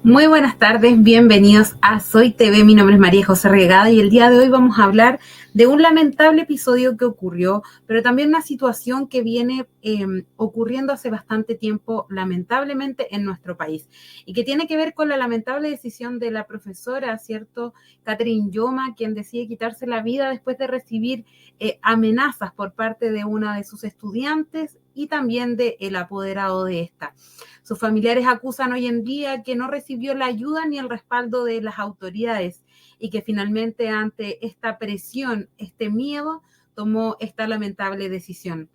Muy buenas tardes, bienvenidos a Soy TV, mi nombre es María José Regada y el día de hoy vamos a hablar de un lamentable episodio que ocurrió, pero también una situación que viene ocurriendo hace bastante tiempo, lamentablemente, en nuestro país y que tiene que ver con la lamentable decisión de la profesora, ¿cierto? Catherine Yoma, quien decide quitarse la vida después de recibir amenazas por parte de una de sus estudiantes y también del apoderado de esta. Sus familiares acusan hoy en día que no recibió la ayuda ni el respaldo de las autoridades y que finalmente ante esta presión, este miedo, tomó esta lamentable decisión.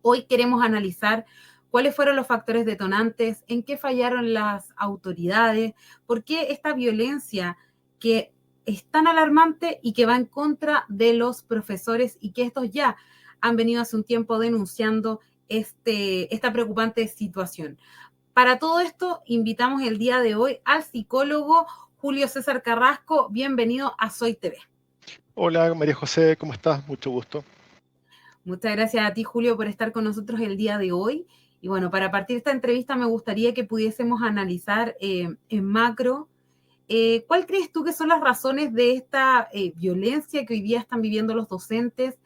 Hoy queremos analizar cuáles fueron los factores detonantes, en qué fallaron las autoridades, por qué esta violencia que es tan alarmante y que va en contra de los profesores y que estos ya han venido hace un tiempo denunciando esta preocupante situación. Para todo esto, invitamos el día de hoy al psicólogo Julio César Carrasco. Bienvenido a Soy TV. Hola María José, ¿cómo estás? Mucho gusto. Muchas gracias a ti, Julio, por estar con nosotros el día de hoy. Y bueno, para partir esta entrevista me gustaría que pudiésemos analizar en macro ¿cuál crees tú que son las razones de esta violencia que hoy día están viviendo los docentes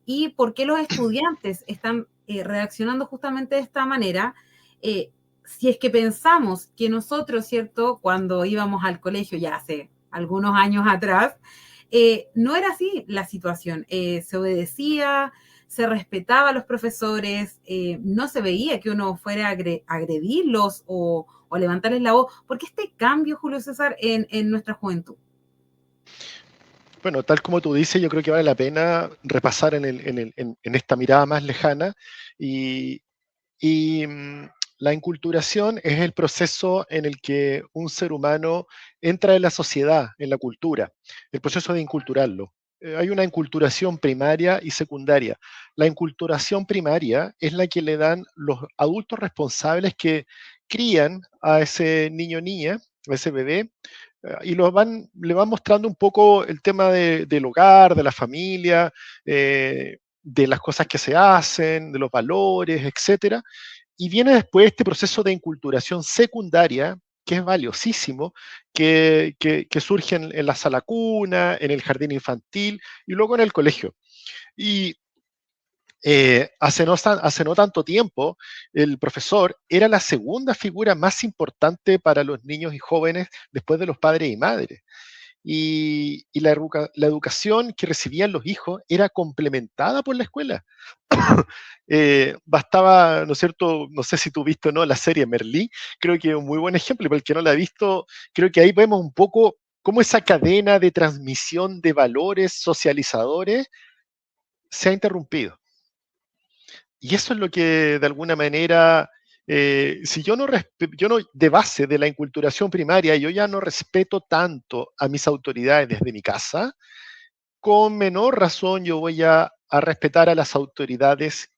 y por qué los estudiantes están reaccionando justamente de esta manera? Si es que pensamos que nosotros, ¿cierto? Cuando íbamos al colegio ya hace algunos años atrás, no era así la situación. Se obedecía, se respetaba a los profesores, no se veía que uno fuera a agredirlos o levantarles la voz. ¿Por qué este cambio, Julio César, en nuestra juventud? Bueno, tal como tú dices, yo creo que vale la pena repasar en esta mirada más lejana y, y la inculturación es el proceso en el que un ser humano entra en la sociedad, en la cultura, el proceso de inculturarlo. Hay una inculturación primaria y secundaria. La inculturación primaria es la que le dan los adultos responsables que crían a ese niño o niña, a ese bebé, y le van mostrando un poco el tema del hogar, de la familia, de las cosas que se hacen, de los valores, etcétera. Y viene después este proceso de inculturación secundaria, que es valiosísimo, que surge en la sala cuna, en el jardín infantil y luego en el colegio. Y hace no tanto tiempo, el profesor era la segunda figura más importante para los niños y jóvenes después de los padres y madres. Y la educación que recibían los hijos era complementada por la escuela. Bastaba, ¿no es cierto? No sé si tú viste o no la serie Merlí, creo que es un muy buen ejemplo, y para el que no la ha visto, creo que ahí vemos un poco cómo esa cadena de transmisión de valores socializadores se ha interrumpido. Y eso es lo que de alguna manera, si yo no, de base de la inculturación primaria, yo ya no respeto tanto a mis autoridades desde mi casa, con menor razón yo voy a respetar a las autoridades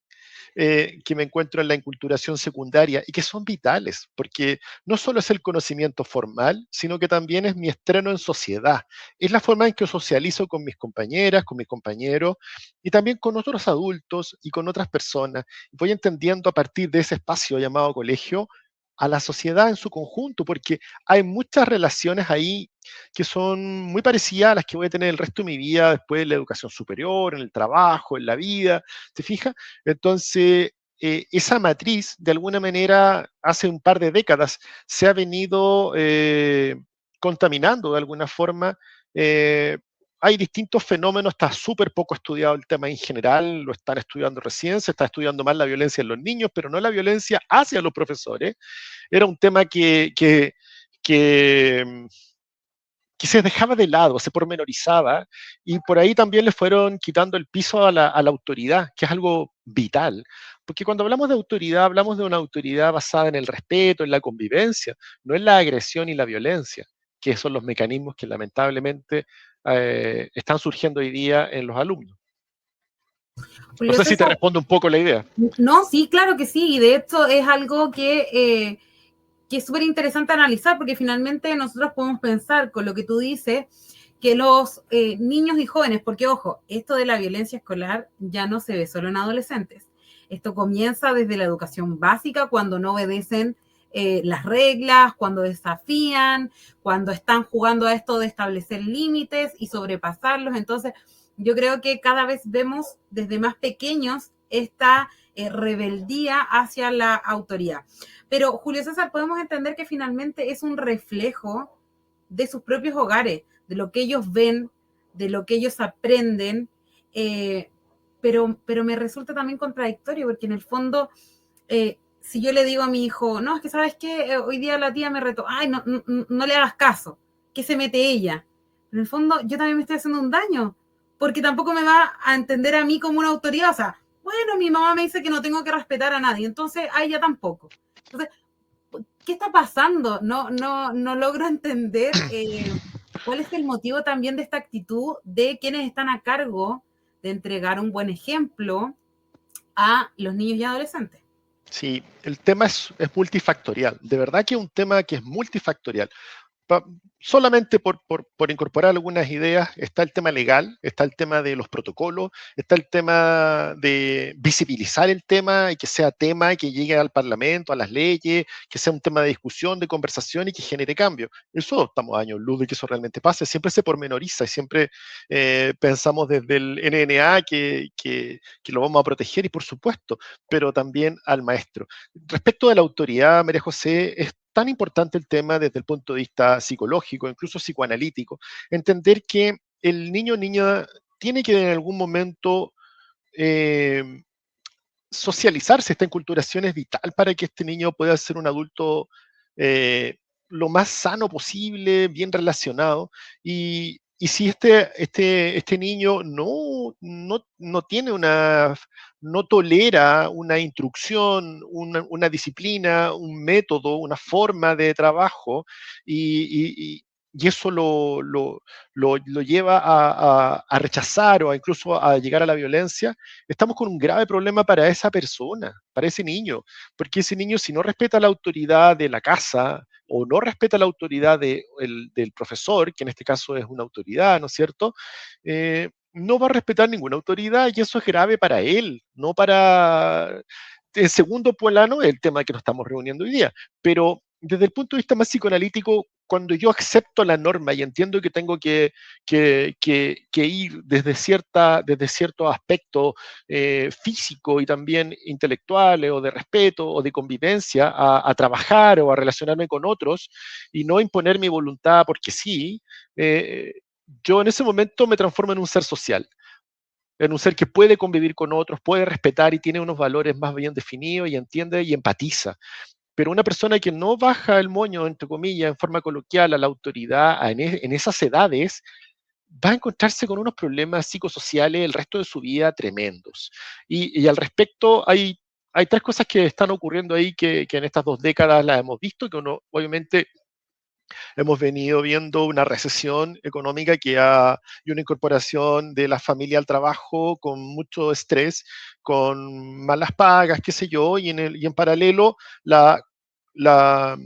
que me encuentro en la inculturación secundaria y que son vitales, porque no solo es el conocimiento formal, sino que también es mi estreno en sociedad. Es la forma en que socializo con mis compañeras, con mis compañeros y también con otros adultos y con otras personas. Voy entendiendo a partir de ese espacio llamado colegio a la sociedad en su conjunto, porque hay muchas relaciones ahí que son muy parecidas a las que voy a tener el resto de mi vida después de la educación superior, en el trabajo, en la vida, ¿te fijas? Entonces, esa matriz, de alguna manera, hace un par de décadas, se ha venido contaminando de alguna forma. eh, Hay distintos fenómenos, está súper poco estudiado el tema en general, lo están estudiando recién, se está estudiando más la violencia en los niños, pero no la violencia hacia los profesores. Era un tema que, que se dejaba de lado, se pormenorizaba, y por ahí también le fueron quitando el piso a la autoridad, que es algo vital. Porque cuando hablamos de autoridad, hablamos de una autoridad basada en el respeto, en la convivencia, no en la agresión y la violencia, que son los mecanismos que lamentablemente están surgiendo hoy día en los alumnos. No Julio sé si te César, responde un poco la idea. no, sí, claro que sí, y de hecho es algo que es súper interesante analizar porque finalmente nosotros podemos pensar con lo que tú dices que los niños y jóvenes, porque ojo, esto de la violencia escolar ya no se ve solo en adolescentes, esto comienza desde la educación básica cuando no obedecen las reglas, cuando desafían, cuando están jugando a esto de establecer límites y sobrepasarlos. Entonces, yo creo que cada vez vemos desde más pequeños esta rebeldía hacia la autoridad. Pero, Julio César, podemos entender que finalmente es un reflejo de sus propios hogares, de lo que ellos ven, de lo que ellos aprenden, pero me resulta también contradictorio, porque en el fondo, si yo le digo a mi hijo, no, es que sabes qué, hoy día la tía me retó, ay, no le hagas caso, ¿qué se mete ella? En el fondo, yo también me estoy haciendo un daño, porque tampoco me va a entender a mí como una autoridad, o sea, bueno, mi mamá me dice que no tengo que respetar a nadie, entonces a ella tampoco. Entonces, ¿qué está pasando? No logro entender cuál es el motivo también de esta actitud de quienes están a cargo de entregar un buen ejemplo a los niños y adolescentes. Sí, el tema es multifactorial. De verdad que es un tema que es multifactorial. Solamente por incorporar algunas ideas, está el tema legal, está el tema de los protocolos, está el tema de visibilizar el tema y que sea tema, que llegue al Parlamento, a las leyes, que sea un tema de discusión, de conversación y que genere cambio. Eso estamos a años luz de que eso realmente pase. Siempre se pormenoriza y siempre pensamos desde el NNA que lo vamos a proteger y por supuesto, pero también al maestro. Respecto de la autoridad, María José, es tan importante el tema desde el punto de vista psicológico, incluso psicoanalítico, entender que el niño o niña tiene que en algún momento eh, socializarse. Esta enculturación es vital para que este niño pueda ser un adulto eh, lo más sano posible, bien relacionado. Y si este niño no tiene no tolera una instrucción, una disciplina, un método, una forma de trabajo, y eso lo lleva a rechazar o incluso a llegar a la violencia, estamos con un grave problema para esa persona, para ese niño, porque ese niño si no respeta la autoridad de la casa o no respeta la autoridad del profesor, que en este caso es una autoridad, ¿no es cierto? No va a respetar ninguna autoridad y eso es grave para él, no para... En segundo plano, el tema que nos estamos reuniendo hoy día, pero desde el punto de vista más psicoanalítico, cuando yo acepto la norma y entiendo que tengo que ir desde cierto aspecto físico y también intelectuales o de respeto o de convivencia a trabajar o a relacionarme con otros y no imponer mi voluntad porque sí, eh, yo en ese momento me transformo en un ser social, en un ser que puede convivir con otros, puede respetar y tiene unos valores más bien definidos y entiende y empatiza. Pero una persona que no baja el moño, entre comillas, en forma coloquial a la autoridad en esas edades, va a encontrarse con unos problemas psicosociales el resto de su vida tremendos. Y al respecto, hay tres cosas que están ocurriendo ahí que en estas 2 décadas las hemos visto, que uno, obviamente hemos venido viendo una recesión económica y una incorporación de la familia al trabajo con mucho estrés, con malas pagas, qué sé yo, y en paralelo la, la,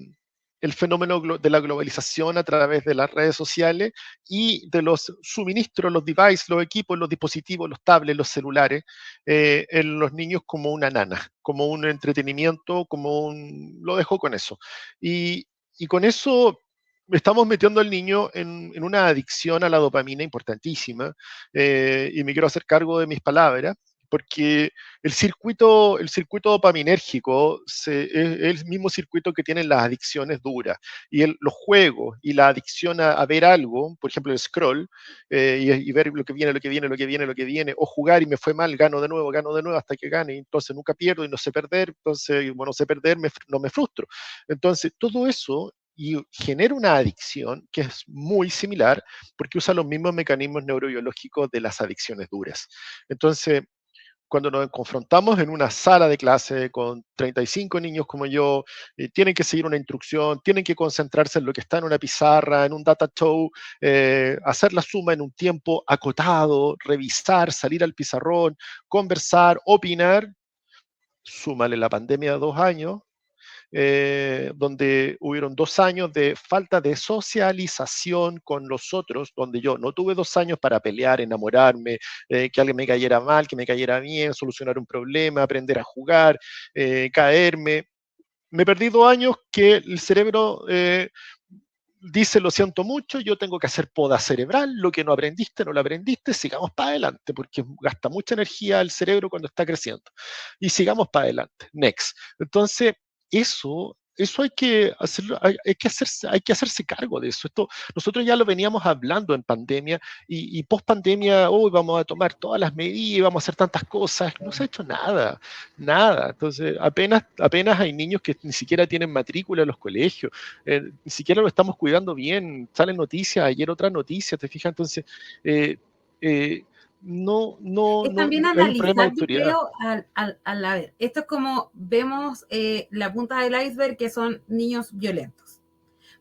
el fenómeno de la globalización a través de las redes sociales y de los suministros, los devices, los equipos, los dispositivos, los tablets, los celulares, en los niños como una nana, como un entretenimiento, lo dejo con eso. Y con eso estamos metiendo al niño en una adicción a la dopamina importantísima, y me quiero hacer cargo de mis palabras, porque el circuito dopaminérgico es el mismo circuito que tienen las adicciones duras. Y los juegos y la adicción a ver algo, por ejemplo el scroll, y ver lo que viene, lo que viene, lo que viene, lo que viene, o jugar y me fue mal, gano de nuevo hasta que gane, entonces nunca pierdo y no sé perder, entonces, bueno, sé perder, no me frustro. Entonces, todo eso y genera una adicción que es muy similar porque usa los mismos mecanismos neurobiológicos de las adicciones duras. Entonces, cuando nos confrontamos en una sala de clase con 35 niños como yo, tienen que seguir una instrucción, tienen que concentrarse en lo que está en una pizarra, en un data show, hacer la suma en un tiempo acotado, revisar, salir al pizarrón, conversar, opinar, súmale la pandemia de 2 años, donde hubieron 2 años de falta de socialización con los otros, donde yo no tuve 2 años para pelear, enamorarme, que alguien me cayera mal, que me cayera bien, solucionar un problema, aprender a jugar, caerme. me perdí 2 años que el cerebro dice, lo siento mucho, yo tengo que hacer poda cerebral, lo que no aprendiste, no lo aprendiste, sigamos para adelante, porque gasta mucha energía el cerebro cuando está creciendo. Y sigamos para adelante, next. Entonces, eso hay que hacerlo, hay que hacerse cargo de eso. Esto, nosotros ya lo veníamos hablando en pandemia y post pandemia, hoy vamos a tomar todas las medidas, vamos a hacer tantas cosas. No se ha hecho nada, nada. Entonces, apenas hay niños que ni siquiera tienen matrícula en los colegios, ni siquiera lo estamos cuidando bien. Salen noticias, ayer otra noticia, ¿te fijas? Entonces, eh, eh, Es también hay un problema de analizar, yo autoridad. creo, a ver, esto es como vemos la punta del iceberg, que son niños violentos,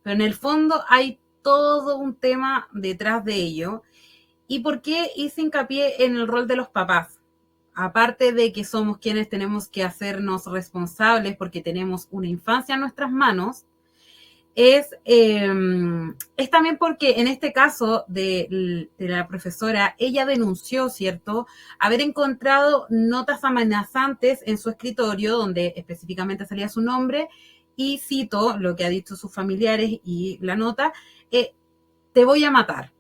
pero en el fondo hay todo un tema detrás de ello. ¿Y por qué hice hincapié en el rol de los papás? Aparte de que somos quienes tenemos que hacernos responsables porque tenemos una infancia en nuestras manos, es también porque en este caso de la profesora, ella denunció, ¿cierto?, haber encontrado notas amenazantes en su escritorio, donde específicamente salía su nombre, y cito lo que ha dicho sus familiares y la nota, te voy a matar.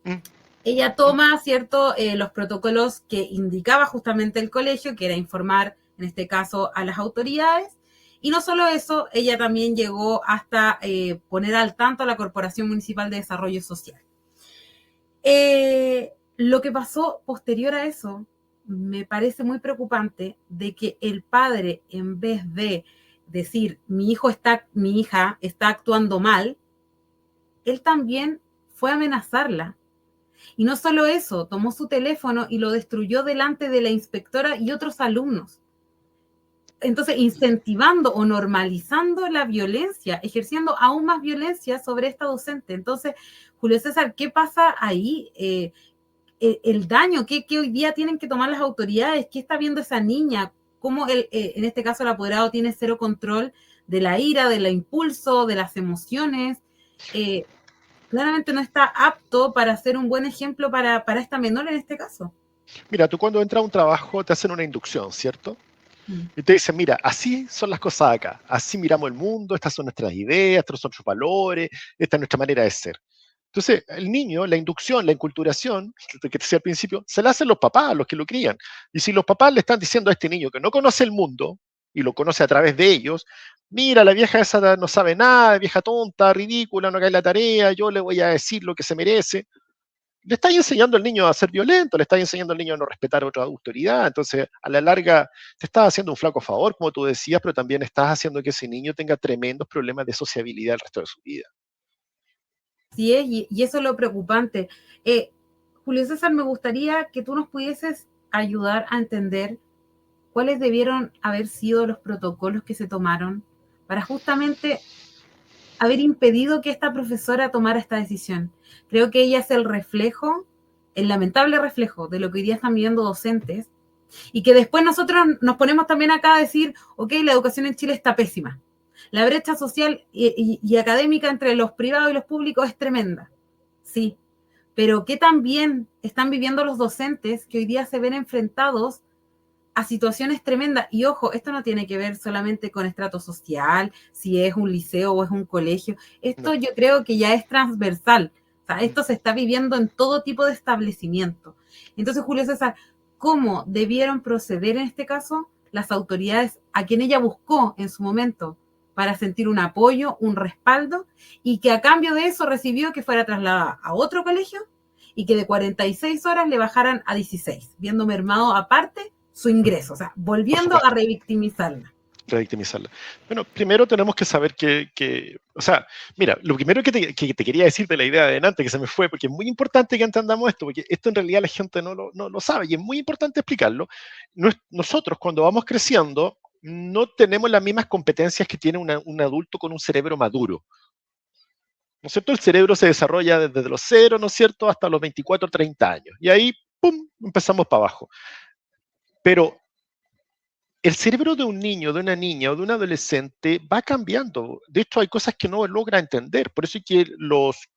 Mm, Ella mm, toma, ¿cierto?, los protocolos que indicaba justamente el colegio, que era informar, en este caso, a las autoridades. Y no solo eso, ella también llegó hasta poner al tanto a la Corporación Municipal de Desarrollo Social. Lo que pasó posterior a eso me parece muy preocupante, de que el padre, en vez de decir mi hija está actuando mal, él también fue a amenazarla. Y no solo eso, tomó su teléfono y lo destruyó delante de la inspectora y otros alumnos. Entonces, incentivando o normalizando la violencia, ejerciendo aún más violencia sobre esta docente. Entonces, Julio César, ¿qué pasa ahí? El daño que hoy día tienen que tomar las autoridades, ¿qué está viendo esa niña? ¿Cómo en este caso el apoderado tiene cero control de la ira, del impulso, de las emociones? Claramente no está apto para ser un buen ejemplo para esta menor en este caso. Mira, tú cuando entras a un trabajo te hacen una inducción, ¿cierto? Mm. Y te dicen, mira, así son las cosas acá, así miramos el mundo, estas son nuestras ideas, estos son nuestros valores, esta es nuestra manera de ser. Entonces, el niño, la inducción, la inculturación, que te decía al principio, se la hacen los papás, los que lo crían. Y si los papás le están diciendo a este niño que no conoce el mundo, y lo conoce a través de ellos, mira, la vieja esa no sabe nada, vieja tonta, ridícula, no cae en la tarea, yo le voy a decir lo que se merece, le estáis enseñando al niño a ser violento, le estáis enseñando al niño a no respetar a otra autoridad, entonces a la larga te estás haciendo un flaco favor, como tú decías, pero también estás haciendo que ese niño tenga tremendos problemas de sociabilidad el resto de su vida. Sí es, y eso es lo preocupante. Eh, Julio César, me gustaría que tú nos pudieses ayudar a entender cuáles debieron haber sido los protocolos que se tomaron para justamente haber impedido que esta profesora tomara esta decisión. Creo que ella es el reflejo, el lamentable reflejo de lo que hoy día están viviendo docentes, y que después nosotros nos ponemos también acá a decir, ok, la educación en Chile está pésima. La brecha social y académica entre los privados y los públicos es tremenda. Sí, pero ¿qué también están viviendo los docentes que hoy día se ven enfrentados a situaciones tremendas? Y ojo, esto no tiene que ver solamente con estrato social, si es un liceo o es un colegio. Esto No. yo creo que ya es transversal. O sea, Mm. esto se está viviendo en todo tipo de establecimiento. Entonces, Julio César, ¿cómo debieron proceder en este caso las autoridades a quien ella buscó en su momento para sentir un apoyo, un respaldo, y que a cambio de eso recibió que fuera trasladada a otro colegio y que de 46 horas le bajaran a 16, viendo mermado aparte su ingreso, o sea, Por volviendo a supuesto, revictimizarla? revictimizarla. Bueno, primero tenemos que saber o sea, mira, lo primero que te quería decir de la idea de delante, que se me fue, porque es muy importante que entendamos esto, porque esto en realidad la gente no lo sabe y es muy importante explicarlo. Nosotros cuando vamos creciendo no tenemos las mismas competencias que tiene un adulto con un cerebro maduro. ¿No es cierto? El cerebro se desarrolla desde los 0, ¿no es cierto?, hasta los 24 o 30 años. Y ahí, ¡pum!, empezamos para abajo. Pero el cerebro de un niño, de una niña o de un adolescente va cambiando. De hecho, hay cosas que no logra entender. Por eso es que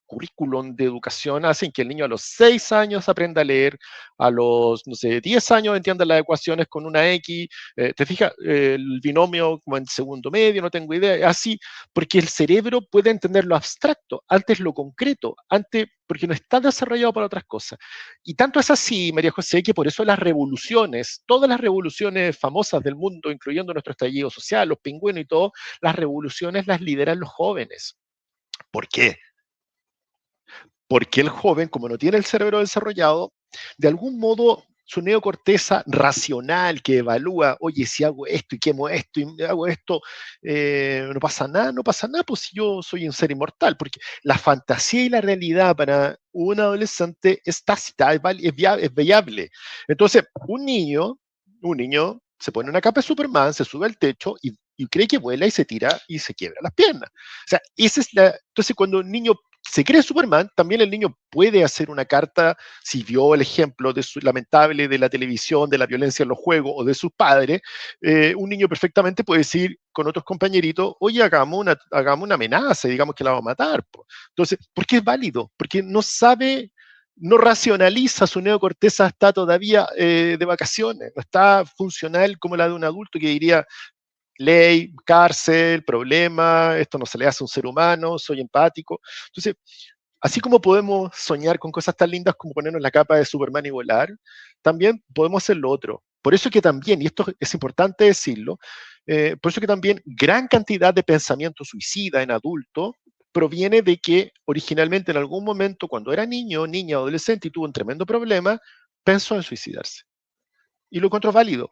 currículum de educación hacen que el niño a los 6 años aprenda a leer, a los, no sé, 10 años entienda las ecuaciones con una X, te fijas, el binomio como en segundo medio, no tengo idea, así, porque el cerebro puede entender lo abstracto, antes lo concreto, antes, porque no está desarrollado para otras cosas. Y tanto es así, María José, que por eso las revoluciones, todas las revoluciones famosas del mundo, incluyendo nuestro estallido social, los pingüinos y todo, las revoluciones las lideran los jóvenes. ¿Por qué? Porque el joven, como no tiene el cerebro desarrollado, de algún modo su neocorteza racional que evalúa, oye, si hago esto y quemo esto y hago esto, no pasa nada, pues si yo soy un ser inmortal, porque la fantasía y la realidad para un adolescente es tácita, es viable. Entonces, un niño se pone una capa de Superman, se sube al techo y cree que vuela y se tira y se quiebra las piernas. O sea, esa es la. Entonces, cuando un niño se cree Superman, también el niño puede hacer una carta, si vio el ejemplo lamentable de la televisión, de la violencia en los juegos o de sus padres, un niño perfectamente puede decir con otros compañeritos, oye, hagamos una amenaza, digamos que la vamos a matar. Po. Entonces, ¿por qué es válido? Porque no sabe, no racionaliza, su neocorteza está todavía de vacaciones, no está funcional como la de un adulto que diría, ley, cárcel, problema, esto no se le hace a un ser humano, soy empático. Entonces, así como podemos soñar con cosas tan lindas como ponernos la capa de Superman y volar, también podemos hacer lo otro. Por eso que también, y esto es importante decirlo, por eso que también gran cantidad de pensamiento suicida en adulto proviene de que originalmente en algún momento, cuando era niño, niña, adolescente y tuvo un tremendo problema, pensó en suicidarse. Y lo encontró válido.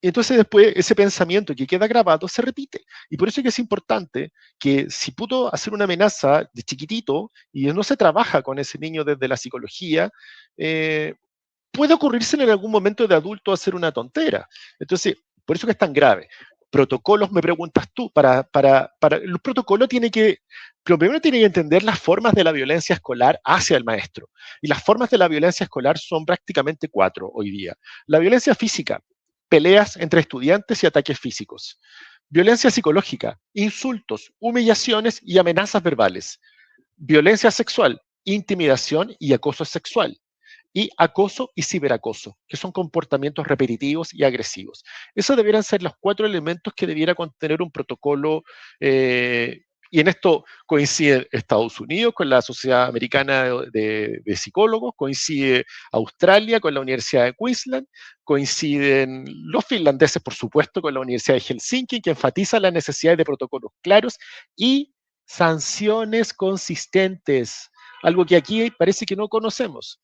Y entonces después ese pensamiento que queda grabado se repite. Y por eso es que es importante que si pudo hacer una amenaza de chiquitito y no se trabaja con ese niño desde la psicología, puede ocurrirse en algún momento de adulto hacer una tontera. Entonces, por eso que es tan grave. Protocolos, me preguntas tú, los protocolos tiene que, lo primero tiene que entender las formas de la violencia escolar hacia el maestro. Y las formas de la violencia escolar son prácticamente 4 hoy día. La violencia física, peleas entre estudiantes y ataques físicos. Violencia psicológica, insultos, humillaciones y amenazas verbales. Violencia sexual, intimidación y acoso sexual. Y acoso y ciberacoso, que son comportamientos repetitivos y agresivos. Esos debieran ser los 4 elementos que debiera contener un protocolo, y en esto coincide Estados Unidos con la Sociedad Americana de Psicólogos, coincide Australia con la Universidad de Queensland, coinciden los finlandeses, por supuesto, con la Universidad de Helsinki, que enfatiza la necesidad de protocolos claros y sanciones consistentes, algo que aquí parece que no conocemos.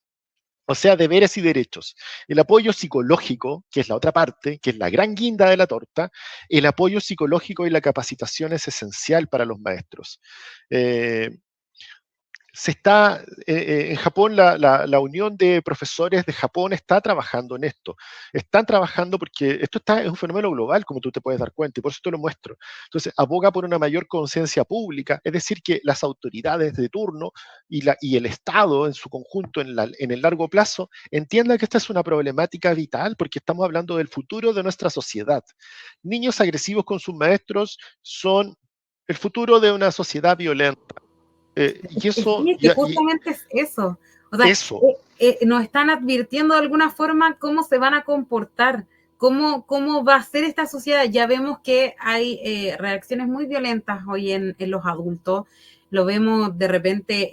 O sea, deberes y derechos. El apoyo psicológico, que es la otra parte, que es la gran guinda de la torta, el apoyo psicológico y la capacitación es esencial para los maestros. Eh, en Japón, la Unión de Profesores de Japón está trabajando en esto. Están trabajando porque es un fenómeno global, como tú te puedes dar cuenta, y por eso te lo muestro. Entonces, aboga por una mayor conciencia pública, es decir, que las autoridades de turno y el Estado en su conjunto, en el largo plazo, entiendan que esta es una problemática vital, porque estamos hablando del futuro de nuestra sociedad. Niños agresivos con sus maestros son el futuro de una sociedad violenta. Y eso, Sí, es que justamente es eso. O sea, eso. nos están advirtiendo de alguna forma cómo se van a comportar, cómo va a ser esta sociedad. Ya vemos que hay reacciones muy violentas hoy en los adultos. Lo vemos de repente,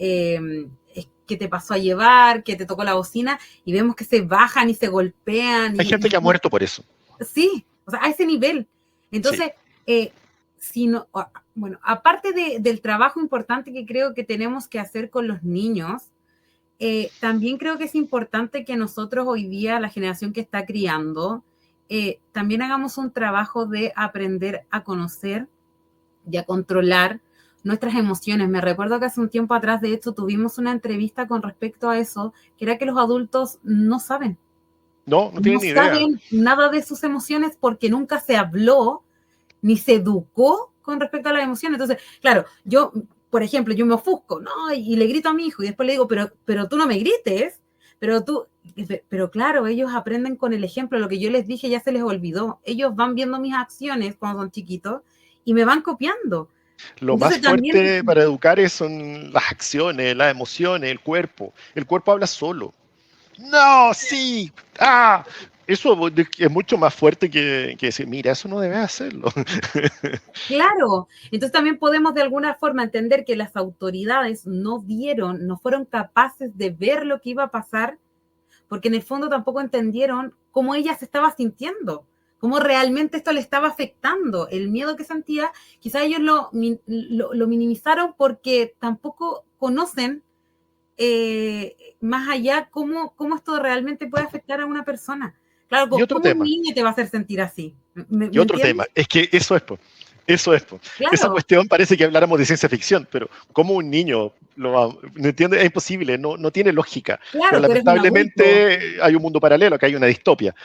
que te pasó a llevar, que te tocó la bocina, y vemos que se bajan y se golpean. Hay gente que ha muerto por eso. Sí, o sea, a ese nivel. Entonces, sí. Si no, bueno, aparte del trabajo importante que creo que tenemos que hacer con los niños, también creo que es importante que nosotros hoy día, la generación que está criando, también hagamos un trabajo de aprender a conocer y a controlar nuestras emociones. Me recuerdo que hace un tiempo atrás, de hecho, tuvimos una entrevista con respecto a eso, que era que los adultos no saben. No tienen ni idea. No saben nada de sus emociones porque nunca se habló ni se educó con respecto a las emociones. Entonces, claro, yo, por ejemplo, yo me ofusco, ¿no? Y le grito a mi hijo y después le digo, pero tú no me grites, pero claro, ellos aprenden con el ejemplo, lo que yo les dije ya se les olvidó. Ellos van viendo mis acciones cuando son chiquitos y me van copiando. Lo más Entonces también, fuerte para educar son las acciones, las emociones, el cuerpo. El cuerpo habla solo. No, sí, ah, eso es mucho más fuerte que decir, mira, eso no debes hacerlo. claro, entonces también podemos de alguna forma entender que las autoridades no vieron, no fueron capaces de ver lo que iba a pasar, porque en el fondo tampoco entendieron cómo ella se estaba sintiendo, cómo realmente esto le estaba afectando, el miedo que sentía, quizás ellos lo minimizaron porque tampoco conocen más allá cómo esto realmente puede afectar a una persona. Y Claro, otro ¿cómo un tema, niño te va a hacer sentir así? y ¿Me otro tema, entiendes? es que eso es, po, eso es, po. Esa Claro, cuestión parece que habláramos de ciencia ficción, pero ¿cómo un niño lo va, no entiende? Es imposible, no tiene lógica. Pero claro, tú eres un adulto. lamentablemente hay un mundo paralelo, acá hay una distopia.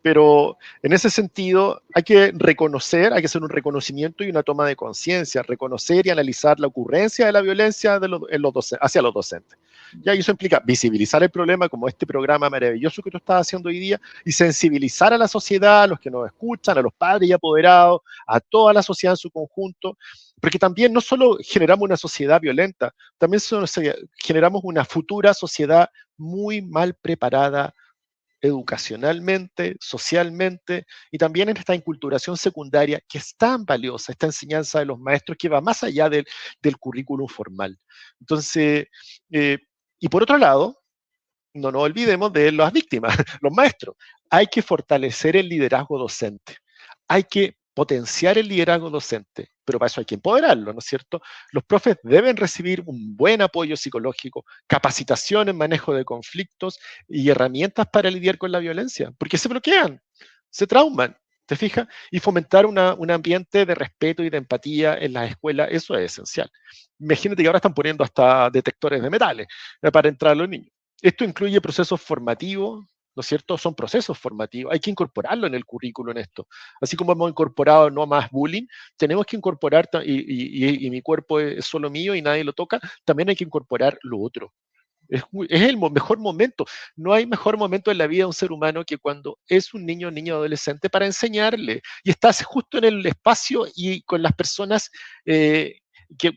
Pero en ese sentido hay que reconocer, hay que hacer un reconocimiento y una toma de conciencia, reconocer y analizar la ocurrencia de la violencia hacia los docentes. Ya, y eso implica visibilizar el problema como este programa maravilloso que tú estás haciendo hoy día y sensibilizar a la sociedad, a los que nos escuchan, a los padres y apoderados, a toda la sociedad en su conjunto, porque también no solo generamos una sociedad violenta, también generamos una futura sociedad muy mal preparada educacionalmente, socialmente y también en esta inculturación secundaria que es tan valiosa, esta enseñanza de los maestros que va más allá del currículum formal. Entonces, eh, y por otro lado, no nos olvidemos de las víctimas, los maestros. Hay que fortalecer el liderazgo docente. Hay que potenciar el liderazgo docente, pero para eso hay que empoderarlo, ¿no es cierto? Los profes deben recibir un buen apoyo psicológico, capacitación en manejo de conflictos y herramientas para lidiar con la violencia, porque se bloquean, se trauman, ¿te fijas? Y fomentar un ambiente de respeto y de empatía en las escuelas, eso es esencial. Imagínate que ahora están poniendo hasta detectores de metales para entrar a los niños. Esto incluye procesos formativos, ¿no es cierto? Son procesos formativos, hay que incorporarlo en el currículo en esto. Así como hemos incorporado no más bullying, tenemos que incorporar, y mi cuerpo es solo mío y nadie lo toca, también hay que incorporar lo otro. Es el mejor momento. No hay mejor momento en la vida de un ser humano que cuando es un niño o niño adolescente para enseñarle. Y estás justo en el espacio y con las personas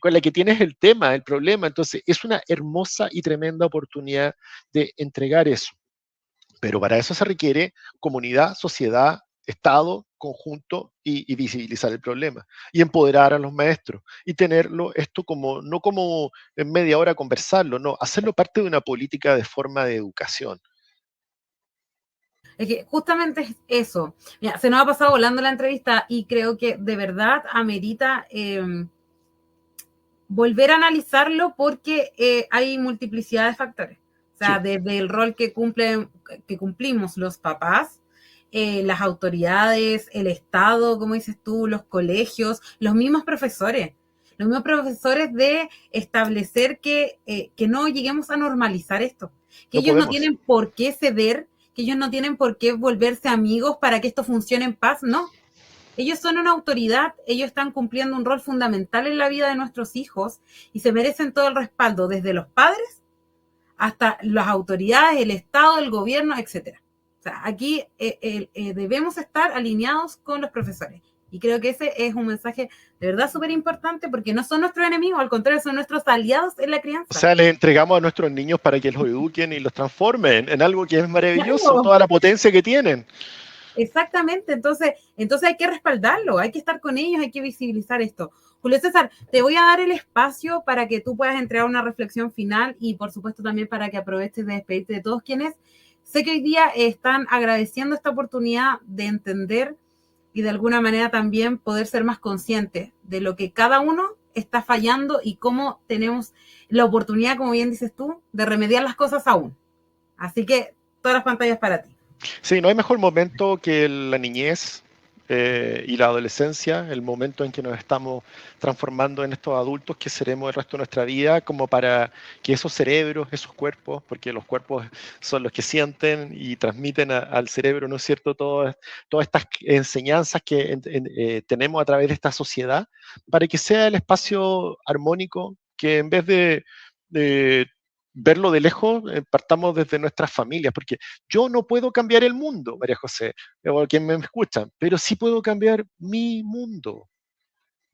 con las que tienes el tema, el problema. Entonces, es una hermosa y tremenda oportunidad de entregar eso. Pero para eso se requiere comunidad, sociedad, Estado, conjunto y visibilizar el problema. Y empoderar a los maestros. Y tenerlo esto como, no como en media hora conversarlo, no, hacerlo parte de una política de forma de educación. Es que justamente es eso. Mira, se nos ha pasado volando la entrevista y creo que de verdad amerita volver a analizarlo porque hay multiplicidad de factores. O sea, Sí, desde el rol que cumplimos los papás, las autoridades, el Estado, como dices tú, los colegios, los mismos profesores. Los mismos profesores de establecer que no lleguemos a normalizar esto. Que no ellos no podemos. tienen por qué ceder, que ellos no tienen por qué volverse amigos para que esto funcione en paz, no. Ellos son una autoridad, ellos están cumpliendo un rol fundamental en la vida de nuestros hijos y se merecen todo el respaldo, desde los padres hasta las autoridades, el Estado, el gobierno, etcétera. O sea, aquí debemos estar alineados con los profesores. Y creo que ese es un mensaje de verdad súper importante porque no son nuestros enemigos, al contrario, son nuestros aliados en la O crianza. sea, les entregamos a nuestros niños para que los eduquen y los transformen en algo que es maravilloso, Claro, toda la potencia que tienen. exactamente, entonces hay que respaldarlo, hay que estar con ellos, hay que visibilizar esto. Julio César, te voy a dar el espacio para que tú puedas entregar una reflexión final y por supuesto también para que aproveches de despedirte de todos quienes sé que hoy día están agradeciendo esta oportunidad de entender y de alguna manera también poder ser más conscientes de lo que cada uno está fallando y cómo tenemos la oportunidad, como bien dices tú, de remediar las cosas aún. Así que todas las pantallas para ti. Sí, no hay mejor momento que la niñez y la adolescencia, el momento en que nos estamos transformando en estos adultos que seremos el resto de nuestra vida, como para que esos cerebros, esos cuerpos, porque los cuerpos son los que sienten y transmiten al cerebro, ¿no es cierto?, todas estas enseñanzas que tenemos a través de esta sociedad, para que sea el espacio armónico que en vez de verlo de lejos, partamos desde nuestras familias, porque yo no puedo cambiar el mundo, María José, o quien me escucha, pero sí puedo cambiar mi mundo.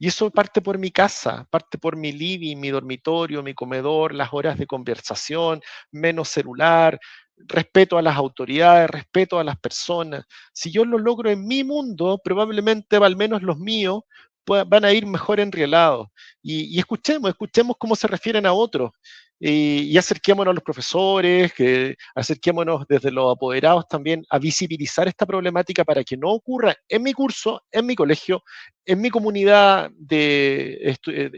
Y eso parte por mi casa, parte por mi living, mi dormitorio, mi comedor, las horas de conversación, menos celular, respeto a las autoridades, respeto a las personas. Si yo lo logro en mi mundo, probablemente al menos los míos van a ir mejor enrielados. Y escuchemos cómo se refieren a otros. Y acerquémonos a los profesores, acerquémonos desde los apoderados también a visibilizar esta problemática para que no ocurra en mi curso, en mi colegio, en mi comunidad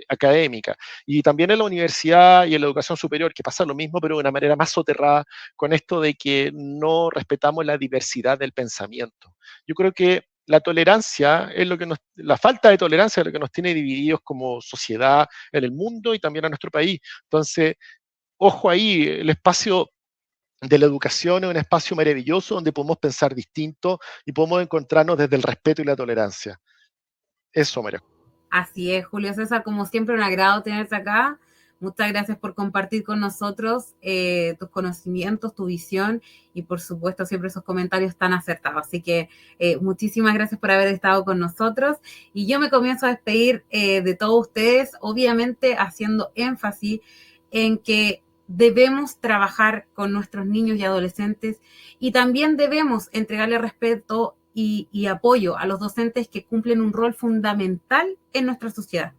académica y también en la universidad y en la educación superior, que pasa lo mismo, pero de una manera más soterrada, con esto de que no respetamos la diversidad del pensamiento. Yo creo que la tolerancia es lo que la falta de tolerancia es lo que nos tiene divididos como sociedad en el mundo y también a nuestro país. Entonces, ojo ahí, el espacio de la educación es un espacio maravilloso donde podemos pensar distinto y podemos encontrarnos desde el respeto y la tolerancia. Eso, María. Así es, Julio César, como siempre, un agrado tenerte acá. Muchas gracias por compartir con nosotros tus conocimientos, tu visión y, por supuesto, siempre esos comentarios tan acertados. Así que muchísimas gracias por haber estado con nosotros. Y yo me comienzo a despedir de todos ustedes, obviamente haciendo énfasis en que debemos trabajar con nuestros niños y adolescentes y también debemos entregarle respeto y apoyo a los docentes que cumplen un rol fundamental en nuestra sociedad.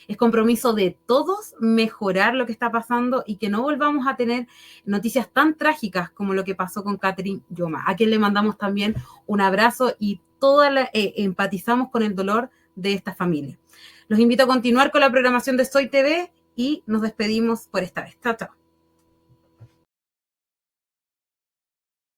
Es compromiso de todos mejorar lo que está pasando y que no volvamos a tener noticias tan trágicas como lo que pasó con Catherine Yoma, a quien le mandamos también un abrazo y empatizamos con el dolor de esta familia. Los invito a continuar con la programación de Soy TV y nos despedimos por esta vez. Chao, chao.